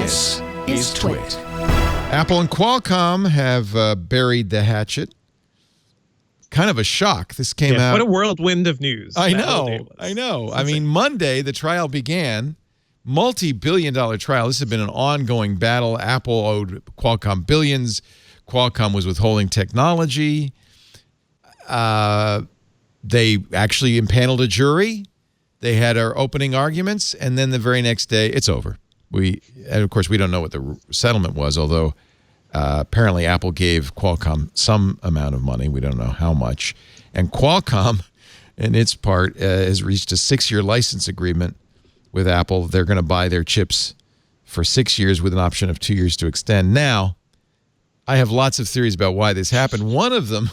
This is TWiT. Apple and Qualcomm have buried the hatchet. Kind of a shock. This came out. What a whirlwind of news. I know. I mean, Monday, the trial began. Multi-billion-dollar trial. This had been an ongoing battle. Apple owed Qualcomm billions. Qualcomm was withholding technology. They actually impaneled a jury. They had our opening arguments, and then the very next day, it's over. And of course, we don't know what the settlement was, although apparently Apple gave Qualcomm some amount of money. We don't know how much. And Qualcomm, in its part, has reached a 6-year license agreement with Apple. They're going to buy their chips for 6 years with an option of 2 years to extend. Now, I have lots of theories about why this happened. One of them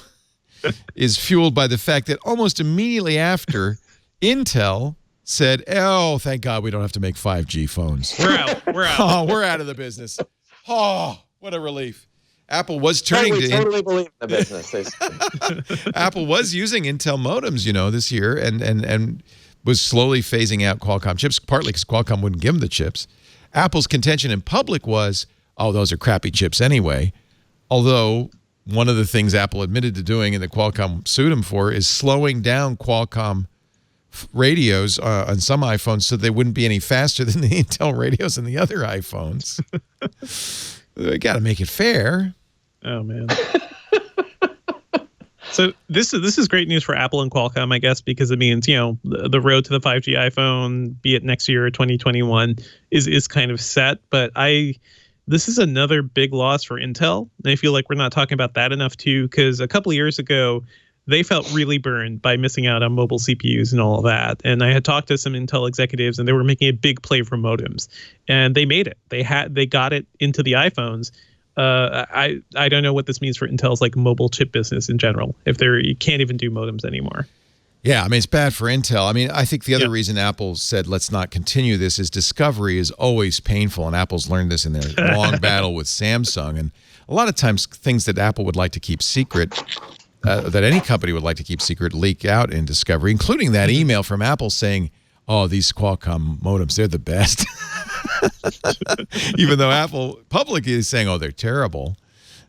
is fueled by the fact that almost immediately after, Intel said, oh, thank God we don't have to make 5G phones. We're out. Oh, we're out of the business. Oh, what a relief. Apple was turning we to... totally believe in the business. Apple was using Intel modems, this year, and was slowly phasing out Qualcomm chips, partly because Qualcomm wouldn't give them the chips. Apple's contention in public was, oh, those are crappy chips anyway. Although one of the things Apple admitted to doing and that Qualcomm sued them for is slowing down Qualcomm radios on some iPhones so they wouldn't be any faster than the Intel radios and the other iPhones. We got to make it fair. Oh, man. So this is great news for Apple and Qualcomm, I guess, because it means, the road to the 5G iPhone, be it next year or 2021, is kind of set. But this is another big loss for Intel. And I feel like we're not talking about that enough, too, because a couple of years ago, they felt really burned by missing out on mobile CPUs and all of that. And I had talked to some Intel executives, and they were making a big play for modems. And they made it. They got it into the iPhones. I don't know what this means for Intel's mobile chip business in general, if you can't even do modems anymore. Yeah, I mean, it's bad for Intel. I mean, I think the other reason Apple said, let's not continue this is discovery is always painful. And Apple's learned this in their long battle with Samsung. And a lot of times things that Apple would like to keep secret, that any company would like to keep secret, leak out in discovery, including that email from Apple saying, oh, these Qualcomm modems, they're the best. Even though Apple publicly is saying, oh, they're terrible.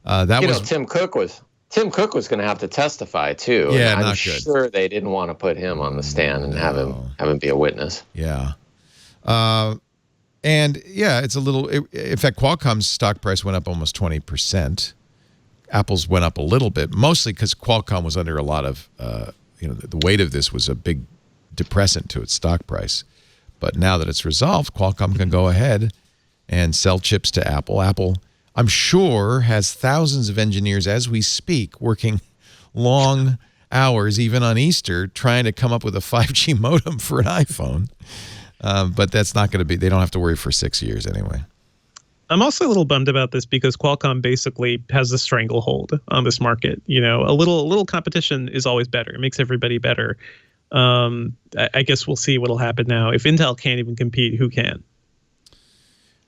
Tim Cook was going to have to testify too. Yeah, and not I'm good. sure they didn't want to put him on the stand and have him be a witness. Yeah. And yeah, it's a little, in fact, Qualcomm's stock price went up almost 20%. Apple's went up a little bit, mostly because Qualcomm was under a lot of, the weight of this was a big depressant to its stock price. But now that it's resolved, Qualcomm can go ahead and sell chips to Apple. Apple, I'm sure, has thousands of engineers as we speak working long hours, even on Easter, trying to come up with a 5G modem for an iPhone. But that's not going to be, they don't have to worry for 6 years anyway. I'm also a little bummed about this because Qualcomm basically has a stranglehold on this market. A little competition is always better. It makes everybody better. I guess we'll see what'll happen now. If Intel can't even compete, who can?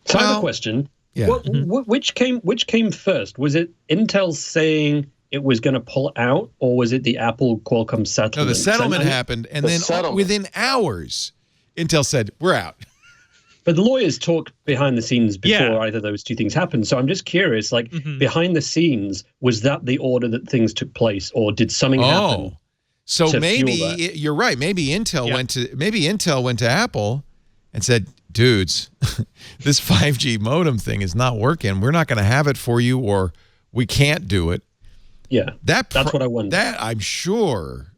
So I have a question. Yeah. Which came first? Was it Intel saying it was going to pull out, or was it the Apple Qualcomm settlement? No, the settlement happened, and then within hours, Intel said, we're out. But the lawyers talked behind the scenes before either of those two things happened. So I'm just curious, behind the scenes, was that the order that things took place, or did something happen? So maybe you're right. Maybe Intel went to Apple and said, dudes, this 5G modem thing is not working. We're not going to have it for you, or we can't do it. Yeah, that's what I wonder. That I'm sure.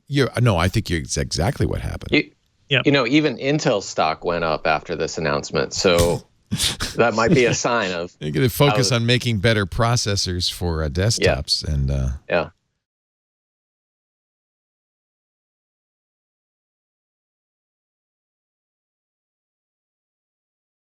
I think it's exactly what happened. Even Intel stock went up after this announcement, so that might be a sign of. They're going to focus on making better processors for desktops, and